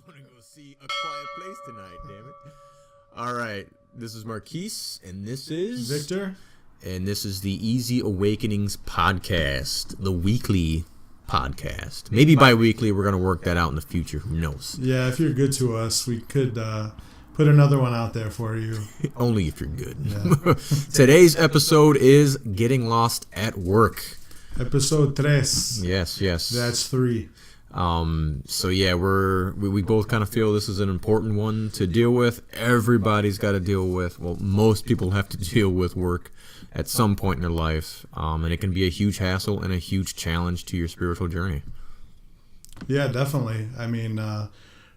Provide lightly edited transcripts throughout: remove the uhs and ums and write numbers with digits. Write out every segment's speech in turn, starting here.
want to go see A Quiet Place tonight, damn it. All right, this is Marquise, and this is... Victor. And this is the Easy Awakenings podcast, the weekly podcast. Maybe bi-weekly, we're going to work that out in the future. Who knows? Yeah, if you're good to us, we could put another one out there for you. Only if you're good. Yeah. Today's episode is Getting Lost at Work. Episode 3. Yes. That's 3. So yeah, we both kind of feel this is an important one to deal with. Everybody's got to deal with, well, most people have to deal with work at some point in their life. And it can be a huge hassle and a huge challenge to your spiritual journey. Yeah, definitely. I mean,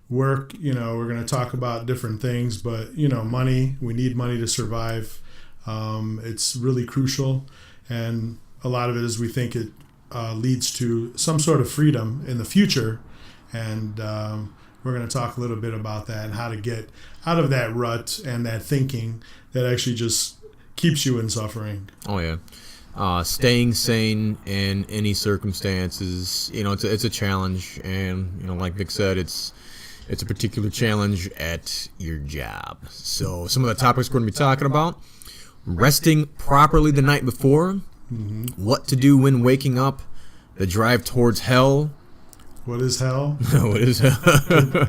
work, we're going to talk about different things, but, money, we need money to survive. It's really crucial. And a lot of it is we think it leads to some sort of freedom in the future. And we're going to talk a little bit about that and how to get out of that rut and that thinking that actually just keeps you in suffering. Oh, yeah. Staying sane in any circumstances, it's a challenge. And, like Vic said, it's a particular challenge at your job. So some of the topics we're going to be talking about: resting properly the night before, what to do when waking up, the drive towards hell. What is hell? What is hell?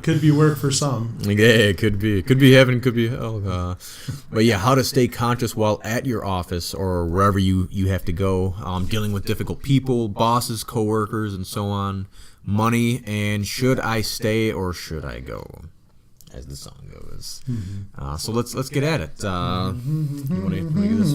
Could be work for some. Yeah, it could be. It could be heaven, could be hell. But yeah, how to stay conscious while at your office or wherever you have to go, dealing with difficult people, bosses, coworkers, and so on. Money, and should I stay or should I go, as the song goes. So let's get at it. You want to do this?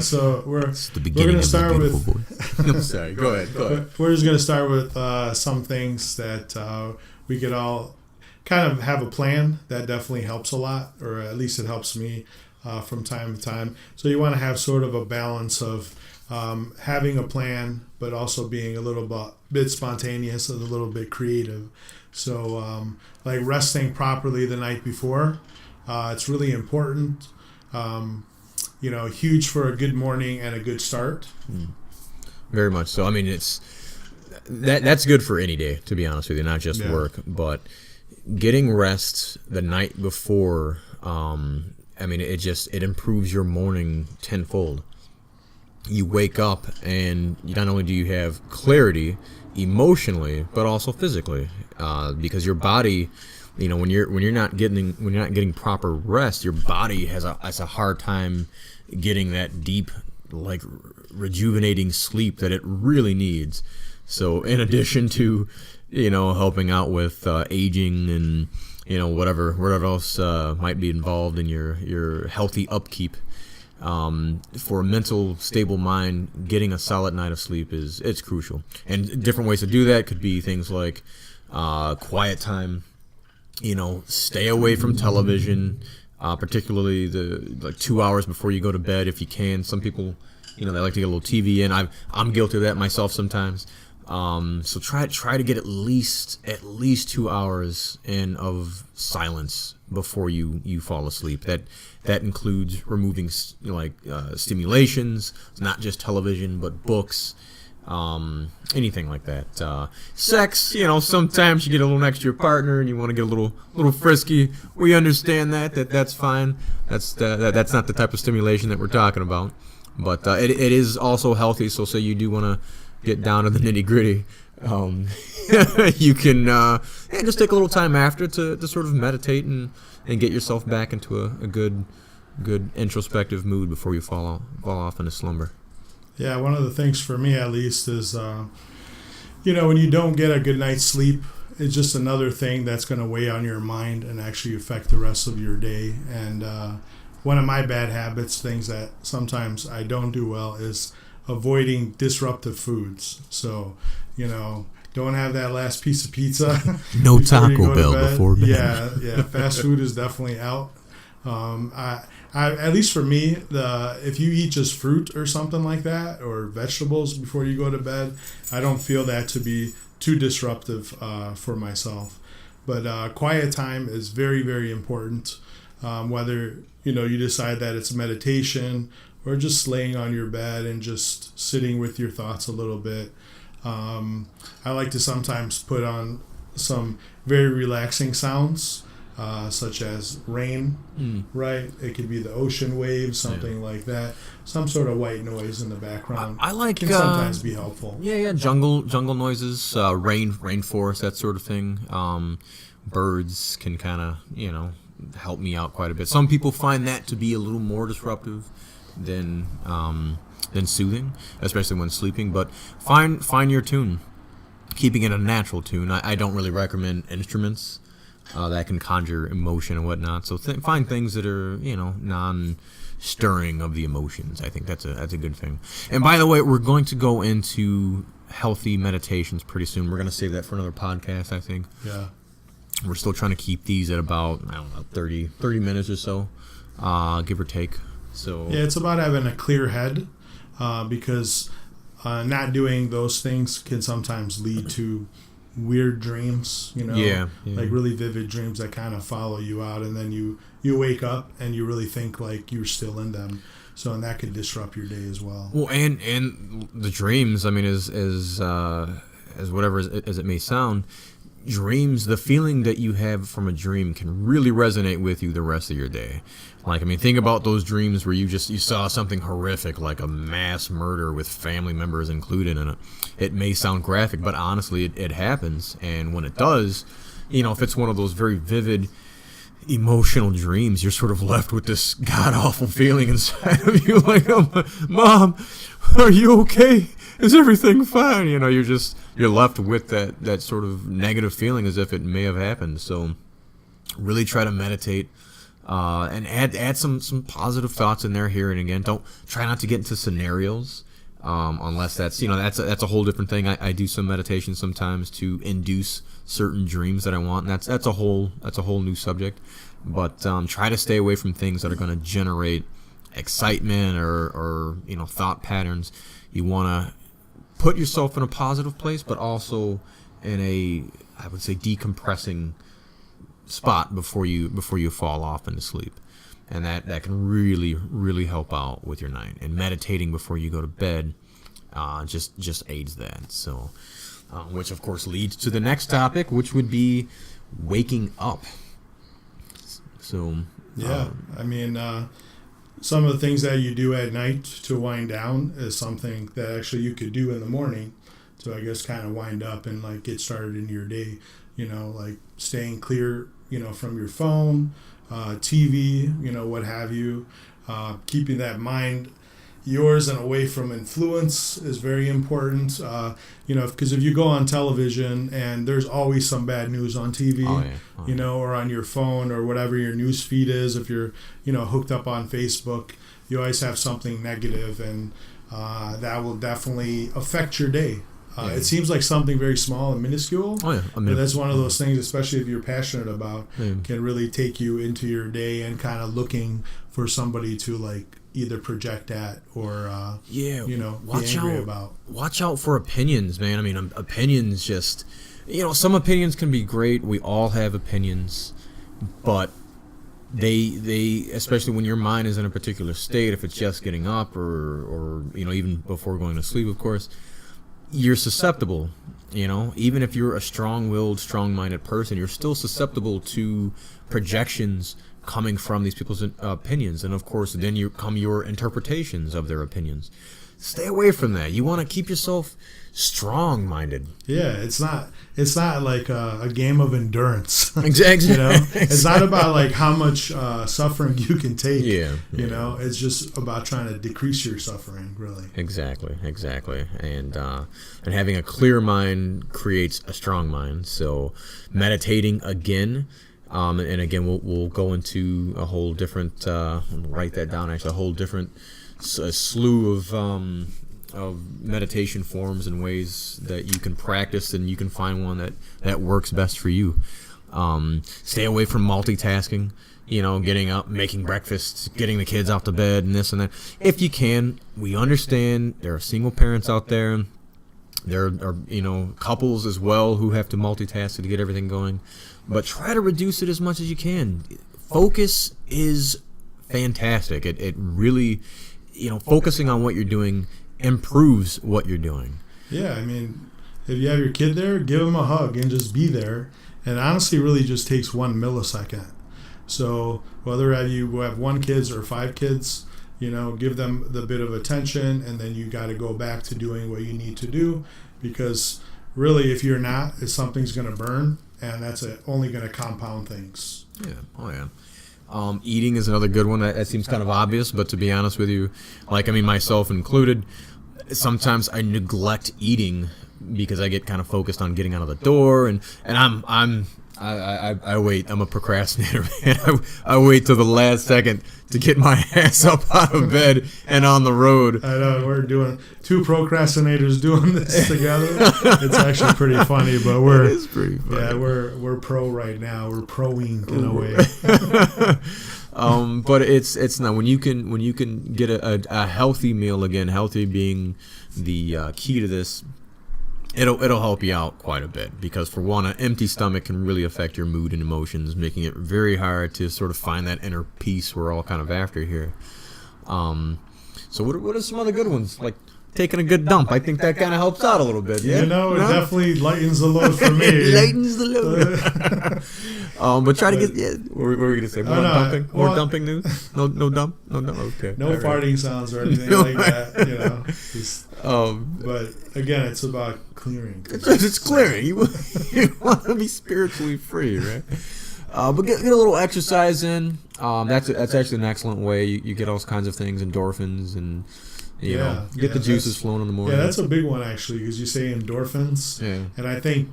So we're going to start with. I'm sorry. Go ahead. We're just going to start with some things that we could all kind of have a plan. That definitely helps a lot, or at least it helps me from time to time. So you want to have sort of a balance of having a plan, but also being a little bit spontaneous and a little bit creative. So like resting properly the night before, it's really important. Huge for a good morning and a good start. Very much so. I mean, that's good for any day, to be honest with you, not just work, but getting rest the night before. It improves your morning tenfold. You wake up and not only do you have clarity emotionally, but also physically, because your body, when you're not getting proper rest, your body has a hard time getting that deep, like, rejuvenating sleep that it really needs. So in addition to helping out with aging and whatever else might be involved in your healthy upkeep, for a mental stable mind, getting a solid night of sleep it's crucial. And different ways to do that could be things like quiet time, stay away from television, particularly the 2 hours before you go to bed if you can. Some people, they like to get a little TV in. I'm guilty of that myself sometimes. So try to get at least 2 hours in of silence before you fall asleep. That includes removing stimulations, not just television, but books, anything like that. Sex, sometimes you get a little next to your partner and you want to get a little frisky. We understand that's fine. That's not the type of stimulation that we're talking about. But it is also healthy. So say you do want to get down to the nitty gritty, you can just take a little time after to sort of meditate and get yourself back into a good introspective mood before you fall off into slumber. Yeah, one of the things for me at least is, when you don't get a good night's sleep, it's just another thing that's going to weigh on your mind and actually affect the rest of your day. And one of my bad habits, things that sometimes I don't do well, is avoiding disruptive foods. So, don't have that last piece of pizza. No Taco Bell before bed. Yeah. Fast food is definitely out. I at least for me, if you eat just fruit or something like that, or vegetables before you go to bed, I don't feel that to be too disruptive for myself. But quiet time is very, very important. Whether you decide that it's meditation or just laying on your bed and just sitting with your thoughts a little bit. I like to sometimes put on some very relaxing sounds, such as rain, right? It could be the ocean waves, something like that. Some sort of white noise in the background. I like can sometimes be helpful. Yeah, jungle noises, rainforest, that sort of thing. Birds can kind of help me out quite a bit. Some people find that to be a little more disruptive than soothing, especially when sleeping. But find your tune, keeping it a natural tune. I don't really recommend instruments that can conjure emotion and whatnot. So find things that are non-stirring of the emotions. I think that's a good thing. And by the way, we're going to go into healthy meditations pretty soon. We're going to save that for another podcast, I think. Yeah. We're still trying to keep these at about 30 minutes or so, give or take. So yeah, it's about having a clear head, because not doing those things can sometimes lead to weird dreams, like really vivid dreams that kind of follow you out, and then you wake up and you really think like you're still in them. So, and that could disrupt your day as well. Well, and the dreams, I mean, as whatever as it may sound, dreams, the feeling that you have from a dream can really resonate with you the rest of your day. Like, I mean, think about those dreams where you saw something horrific, like a mass murder with family members included in it. It may sound graphic, but honestly, it happens. And when it does, if it's one of those very vivid, emotional dreams, you're sort of left with this god-awful feeling inside of you, like, Mom, are you okay? Is everything fine? You're left with that sort of negative feeling as if it may have happened. So really try to meditate and add some positive thoughts in there here and again. Don't try not to get into scenarios unless that's a whole different thing. I do some meditation sometimes to induce certain dreams that I want, and that's a whole new subject. But try to stay away from things that are going to generate excitement or thought patterns. You want to put yourself in a positive place, but also in a, I would say, decompressing spot before you fall off into sleep. And that can really, really help out with your night. And meditating before you go to bed just aids that. So, which of course leads to the next topic, which would be waking up. So yeah, I mean, some of the things that you do at night to wind down is something that actually you could do in the morning to, I guess, kind of wind up and like get started in your day. Like staying clear, from your phone, TV, what have you. Keeping that mind yours and away from influence is very important. Because if you go on television and there's always some bad news on TV, or on your phone or whatever your news feed is, if you're, hooked up on Facebook, you always have something negative, and that will definitely affect your day. It seems like something very small and minuscule, but that's one of those things, especially if you're passionate about, can really take you into your day and kind of looking for somebody to like either project at or be angry about. Watch out for opinions, man. I mean, opinions just, some opinions can be great. We all have opinions, but they especially when your mind is in a particular state, if it's just getting up or even before going to sleep, of course, you're susceptible. Even if you're a strong-willed, strong-minded person, you're still susceptible to projections coming from these people's opinions, and of course then come your interpretations of their opinions. Stay away from that. You want to keep yourself strong-minded. Yeah, it's not like a game of endurance. Exactly. It's not about like how much suffering you can take. It's just about trying to decrease your suffering, really. Exactly. And having a clear mind creates a strong mind. So meditating again. And again, we'll go into a whole different. Write that down. Actually, a whole different slew of meditation forms and ways that you can practice, and you can find one that works best for you. Stay away from multitasking. Getting up, making breakfast, getting the kids out to bed, and this and that. If you can, we understand there are single parents out there. There are couples as well who have to multitask to get everything going. But try to reduce it as much as you can. Focus is fantastic. It really, focusing on what you're doing improves what you're doing. Yeah, I mean, if you have your kid there, give them a hug and just be there. And honestly, really just takes 1 millisecond. So whether you have 1 kid or 5 kids, give them the bit of attention, and then you got to go back to doing what you need to do, because really, if you're not, something's going to burn, and that's only going to compound things. Yeah. Oh yeah. Eating is another good one. That seems kind of obvious, but to be honest with you, myself included, sometimes I neglect eating because I get kind of focused on getting out of the door, and I wait. I'm a procrastinator, man. I wait till the last second to get my ass up out of bed and on the road. I know, we're doing 2 procrastinators doing this together. It's actually pretty funny, but it is pretty funny. Yeah, we're pro right now. We're proing in a way. But it's not when you can get a healthy meal, again, healthy being the key to this. It'll help you out quite a bit, because for one, an empty stomach can really affect your mood and emotions, making it very hard to sort of find that inner peace we're all kind of after here. So what are some other good ones, like taking a good dump? I think that kind of helps out a little bit. Yeah, it definitely lightens the load for me. It lightens the load. But try to get. Yeah, what were we gonna say? More dumping? More dumping news? No dump. Okay. No farting sounds or anything like that. But again, it's about clearing. It's clearing. You want to be spiritually free, right? But get a little exercise in. That's actually an excellent way. You get all kinds of things, endorphins, and get the juices flowing in the morning. Yeah, that's a big one actually, because you say endorphins, and I think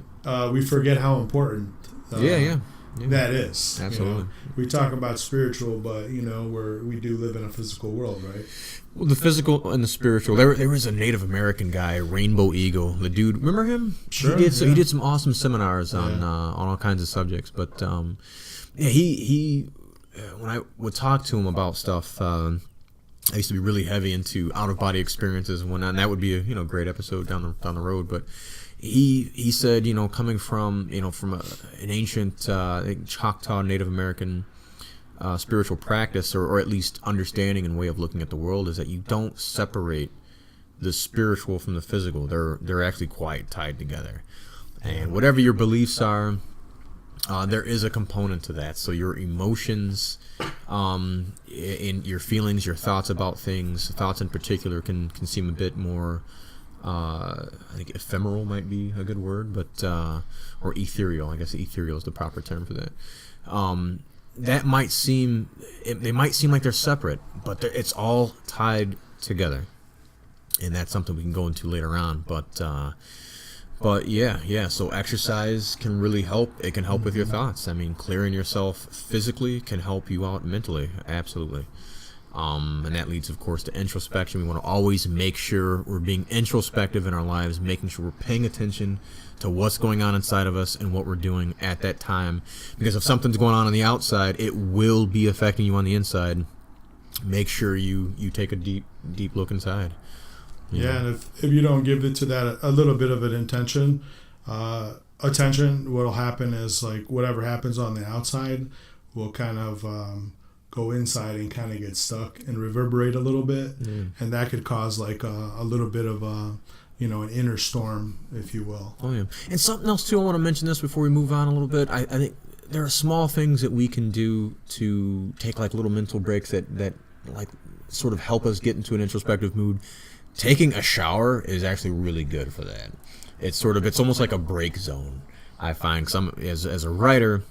we forget how important. That is. Absolutely. We talk about spiritual, but we do live in a physical world, right? Well, the physical and the spiritual. There was a Native American guy, Rainbow Eagle. The dude, remember him? Sure. He did some awesome seminars on all kinds of subjects. But he when I would talk to him about stuff, I used to be really heavy into out of body experiences and whatnot. And that would be a great episode down the road, but. He said, coming from an ancient Choctaw Native American spiritual practice, or at least understanding and way of looking at the world, is that you don't separate the spiritual from the physical. They're actually quite tied together. And whatever your beliefs are, there is a component to that. So your emotions, in your feelings, your thoughts about things, thoughts in particular can seem a bit more. I think ephemeral might be a good word, but or ethereal. I guess ethereal is the proper term for that. That might seem they might seem like they're separate, but it's all tied together, and that's something we can go into later on. But yeah. So exercise can really help. It can help with your thoughts. Clearing yourself physically can help you out mentally. Absolutely. And that leads, of course, to introspection. We want to always make sure we're being introspective in our lives, making sure we're paying attention to what's going on inside of us and what we're doing at that time. Because if something's going on the outside, it will be affecting you on the inside. Make sure you take a deep look inside. And if you don't give it to that a little bit of an attention, what'll happen is, like, whatever happens on the outside will kind of go inside and kind of get stuck and reverberate a little bit, and that could cause like a little bit of an inner storm, if you will. Oh yeah. And something else too, I want to mention this before we move on a little bit. I think there are small things that we can do to take like little mental breaks that like sort of help us get into an introspective mood. Taking a shower is actually really good for that. It's almost like a break zone. I find as a writer,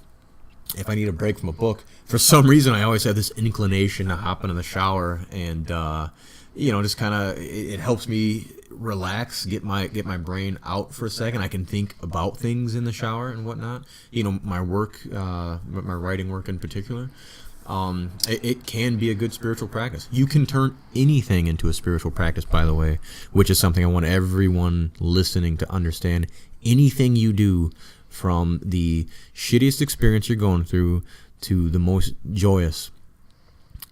if I need a break from a book, for some reason I always have this inclination to hop into the shower and just kind of it helps me relax, get my brain out for a second. I can think about things in the shower and whatnot. My work, my writing work in particular. It can be a good spiritual practice. You can turn anything into a spiritual practice, by the way, which is something I want everyone listening to understand. Anything you do, from the shittiest experience you're going through to the most joyous,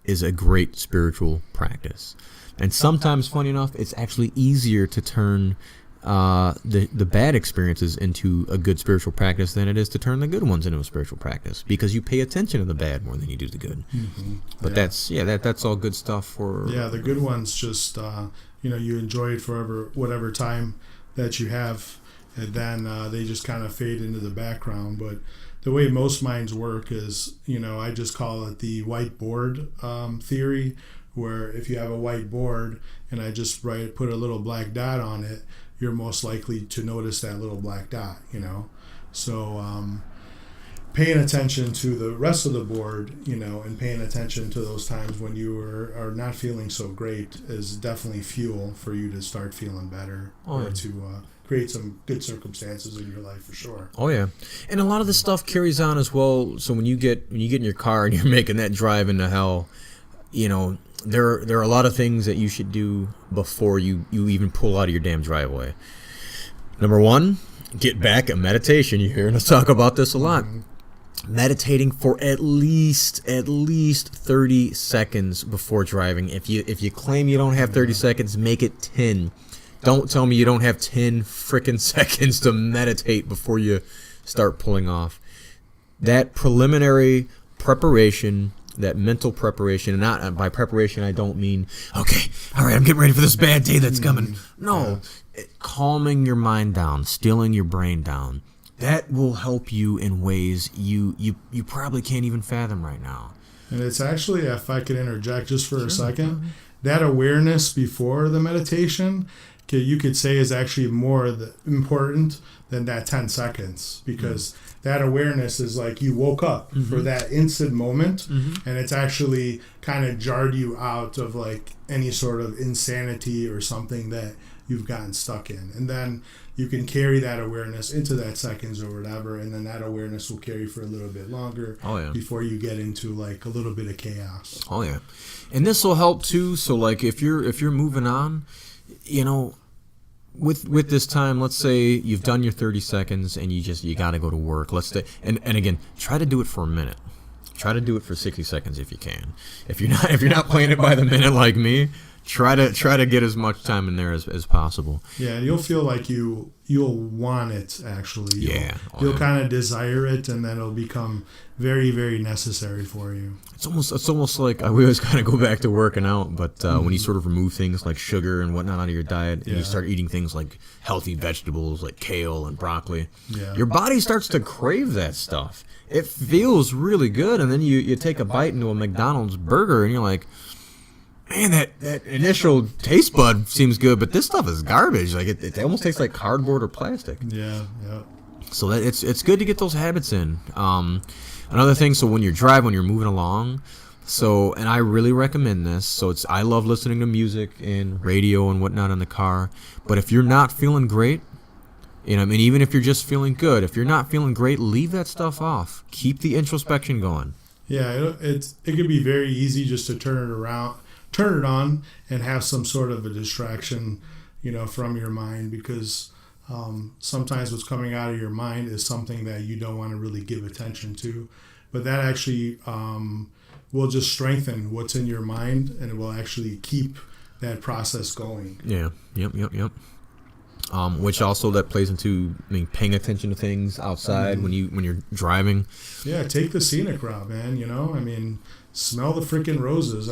is a great spiritual practice. And sometimes, funny enough, it's actually easier to turn the bad experiences into a good spiritual practice than it is to turn the good ones into a spiritual practice, because you pay attention to the bad more than you do the good. But that's all good stuff for the good ones. Just you enjoy it forever, whatever time that you have. and then they just kind of fade into the background. But the way most minds work is, I just call it the whiteboard theory, where if you have a whiteboard and I just put a little black dot on it, you're most likely to notice that little black dot, So paying attention to the rest of the board, and paying attention to those times when you are not feeling so great is definitely fuel for you to start feeling better, or to create some good circumstances in your life for sure. Oh yeah, and a lot of this stuff carries on as well. So when you get in your car and you're making that drive into hell, there are a lot of things that you should do before you even pull out of your damn driveway. Number one, get back at meditation. You're hearing us talk about this a lot. Mm-hmm. Meditating for at least 30 seconds before driving. If you claim you don't have 30 seconds, make it 10. Don't tell me you don't have 10 freaking seconds to meditate before you start pulling off. That preliminary preparation, that mental preparation, and not by preparation I don't mean, okay, all right, I'm getting ready for this bad day that's coming. No, calming your mind down, stilling your brain down. That will help you in ways you probably can't even fathom right now. And it's actually, if I could interject just for a second, that awareness before the meditation, you could say, is actually more important than that 10 seconds, because that awareness is like you woke up for that instant moment, and it's actually kind of jarred you out of like any sort of insanity or something that you've gotten stuck in. And then you can carry that awareness into that seconds or whatever, and then that awareness will carry for a little bit longer before you get into like a little bit of chaos. Oh yeah. And this will help too. So like if you're moving on, with this time, let's say you've done your 30 seconds and you got to go to work. Let's say, and again, try to do it for a minute. Try to do it for 60 seconds if you can. If you're not playing it by the minute like me, try to get as much time in there as possible. Yeah, you'll feel like you'll want it actually. You'll kind of desire it, and then it'll become very, very necessary for you. It's almost like we always kind of go back to working out, but when you sort of remove things like sugar and whatnot out of your diet, and you start eating things like healthy vegetables like kale and broccoli, your body starts to crave that stuff. It feels really good, and then you take a bite into a McDonald's burger, and you're like, man, that initial taste bud seems good, but this stuff is garbage. Like it almost tastes like cardboard or plastic. Yeah. So that it's good to get those habits in. Another thing, so when you're moving along, and I really recommend this. So I love listening to music and radio and whatnot in the car. But if you're not feeling great, even if you're just feeling good, if you're not feeling great, leave that stuff off. Keep the introspection going. Yeah, it could be very easy just to turn it on and have some sort of a distraction, from your mind, because sometimes what's coming out of your mind is something that you don't want to really give attention to, but that actually will just strengthen what's in your mind, and it will actually keep that process going. Yeah. Yep. Which also that plays into paying attention to things outside when you're driving. Yeah, take the scenic route, man. Smell the freaking roses.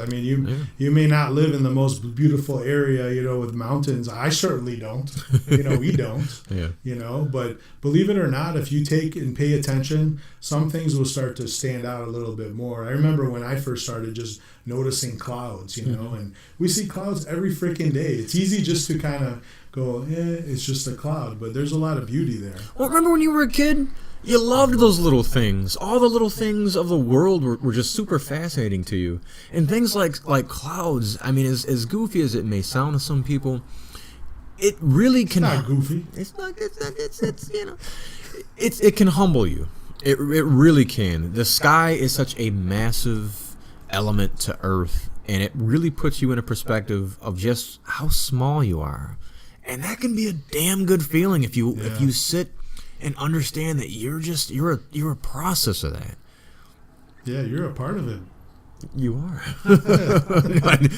You may not live in the most beautiful area, with mountains. I certainly don't. We don't. But believe it or not, if you take and pay attention, some things will start to stand out a little bit more. I remember when I first started just noticing clouds, and we see clouds every freaking day. It's easy just to kind of go, it's just a cloud, but there's a lot of beauty there. Well, remember when you were a kid? You loved those little things. All the little things of the world were just super fascinating to you. And things like clouds, as goofy as it may sound to some people, it really can... It's not goofy. It can humble you. It really can. The sky is such a massive element to Earth, and it really puts you in a perspective of just how small you are. And that can be a damn good feeling if you sit and understand that you're a process of that. Yeah, you're a part of it. You are.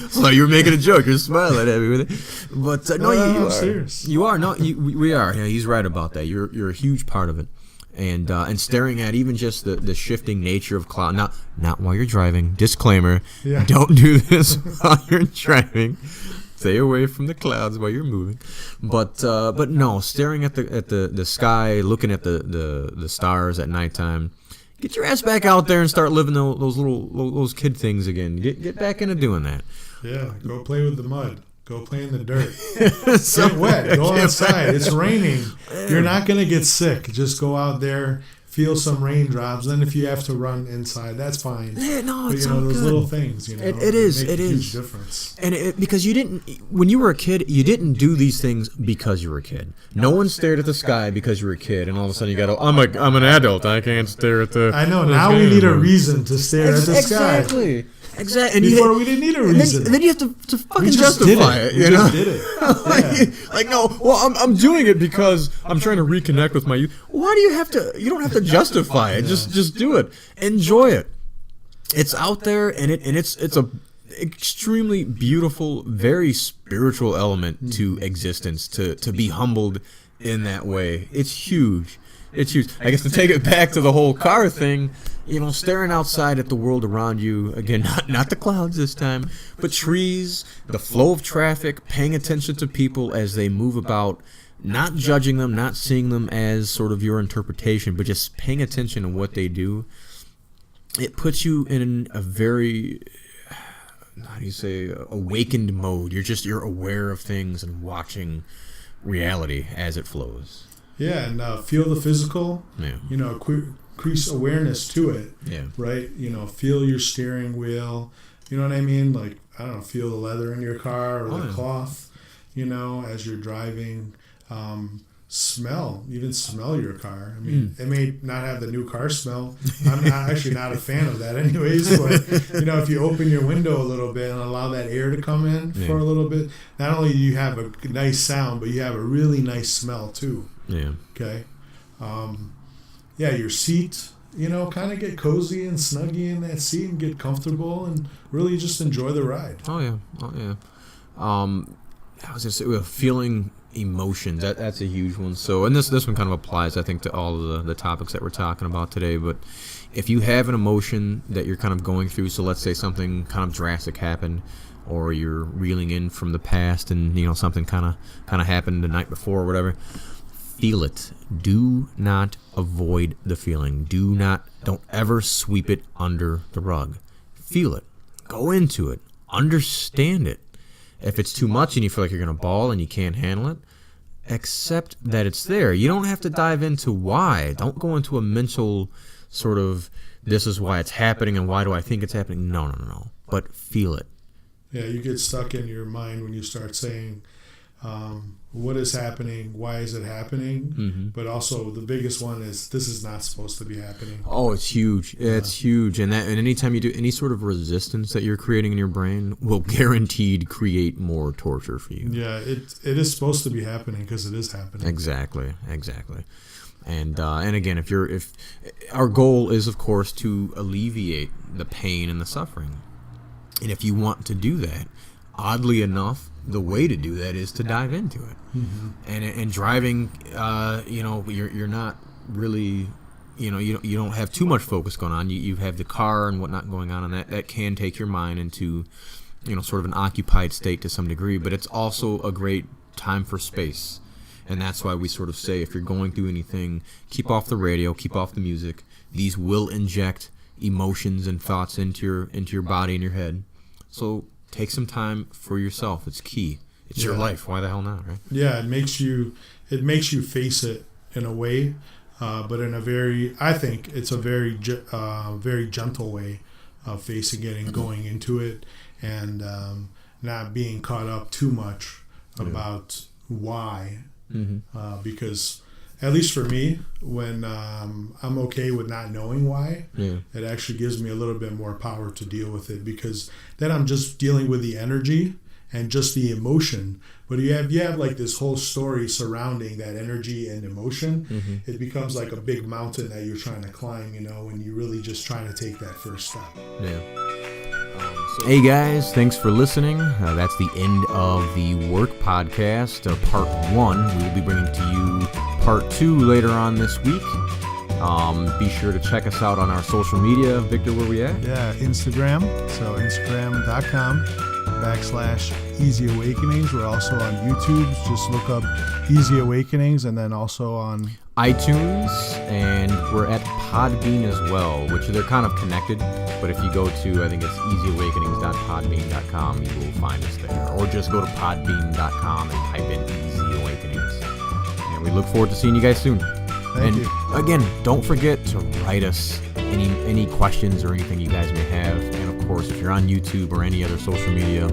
So you were making a joke. You're smiling at me with it, but no, you are. Serious. You are. No, we are. Yeah, he's right about that. You're a huge part of it, and staring at even just the shifting nature of cloud. Not while you're driving. Disclaimer. Yeah. Don't do this while you're driving. Stay away from the clouds while you're moving. But no, staring at the sky, looking at the stars at nighttime. Get your ass back out there and start living those kid things again. Get back into doing that. Yeah, go play with the mud. Go play in the dirt. Get wet. Go outside. It's raining. You're not going to get sick. Just go out there, feel some raindrops. Then if you have to run inside, that's fine. Yeah, no, but, it's all those good. Little things, it is. Make a huge difference. And because when you were a kid, you didn't do these things because you were a kid. No one stared at the sky because you were a kid, and all of a sudden you got, I'm an adult. I can't stare at the. I know. Now we need a reason to stare at the sky. Exactly. Exactly. And before we didn't need a reason. And then you have to fucking justify it. We just did it. Like, no, well, I'm doing it because I'm trying to reconnect with my youth. Why do you have to? You don't have to justify it. Just do it. Enjoy it. It's out there, and it's a extremely beautiful, very spiritual element to existence. To be humbled in that way, it's huge. It's huge. I guess to take it back to the whole car thing, staring outside at the world around you, again, not the clouds this time, but trees, the flow of traffic, paying attention to people as they move about, not judging them, not seeing them as sort of your interpretation, but just paying attention to what they do. It puts you in a very, awakened mode. You're aware of things and watching reality as it flows. Yeah, and feel the physical. Yeah. Increase awareness to it. Yeah. Right. Feel your steering wheel. You know what I mean? Like, I don't know, feel the leather in your car or the cloth. As you're driving. Smell your car. I mean, it may not have the new car smell. I'm actually not a fan of that anyways, but if you open your window a little bit and allow that air to come in for a little bit, not only do you have a nice sound, but you have a really nice smell too. Yeah. Okay. Your seat, kind of get cozy and snuggy in that seat and get comfortable and really just enjoy the ride. Oh yeah. I was gonna say, feeling emotions. That's a huge one. So, and this one kind of applies, I think, to all of the topics that we're talking about today. But if you have an emotion that you're kind of going through, so let's say something kind of drastic happened, or you're reeling in from the past, and something kind of happened the night before or whatever. Feel it. Do not avoid the feeling. Don't ever sweep it under the rug. Feel it. Go into it. Understand it. If it's too much and you feel like you're going to bawl and you can't handle it, accept that it's there. You don't have to dive into why. Don't go into a mental sort of, this is why it's happening and why do I think it's happening. No. But feel it. Yeah, you get stuck in your mind when you start saying, what is happening? Why is it happening? Mm-hmm. But also the biggest one is, this is not supposed to be happening. Oh, it's huge. It's huge. And anytime you do any sort of resistance that you're creating in your brain will guaranteed create more torture for you. Yeah, it is supposed to be happening because it is happening. Exactly. And again, if our goal is, of course, to alleviate the pain and the suffering. And if you want to do that, oddly enough, the way to do that is to dive into it. Mm-hmm. And driving, you're not really, you don't have too much focus going on. You have the car and whatnot going on, and that can take your mind into, sort of an occupied state to some degree. But it's also a great time for space, and that's why we sort of say, if you're going through anything, keep off the radio, keep off the music. These will inject emotions and thoughts into your body and your head. So take some time for yourself. It's key. It's your life. Why the hell not, right? Yeah, it makes you face it in a way, but in a I think it's a very gentle way of facing it and going into it, and not being caught up too much about why. Mm-hmm. Because at least for me, when I'm okay with not knowing why, it actually gives me a little bit more power to deal with it, because then I'm just dealing with the energy and just the emotion. But you have like this whole story surrounding that energy and emotion. Mm-hmm. It becomes like a big mountain that you're trying to climb, when you're really just trying to take that first step. Yeah. Hey guys, thanks for listening. That's the end of the Work Podcast, part 1. We will be bringing to you part 2 later on this week. Be sure to check us out on our social media. Victor, where we at? Yeah, Instagram. So Instagram.com Easy Awakenings. We're also on YouTube. Just look up Easy Awakenings, and then also on iTunes, and we're at Podbean as well, which they're kind of connected. But if you go to, I think it's easyawakenings.podbean.com, you will find us there. Or just go to podbean.com and type in Easy Awakenings. And we look forward to seeing you guys soon. Thank you. Again, don't forget to write us any questions or anything you guys may have. And of course, if you're on YouTube or any other social media,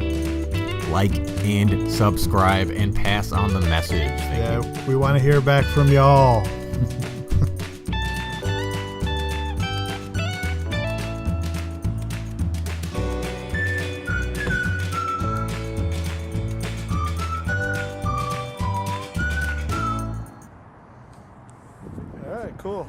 like and subscribe and pass on the message. Thank you. We want to hear back from y'all. All right, cool.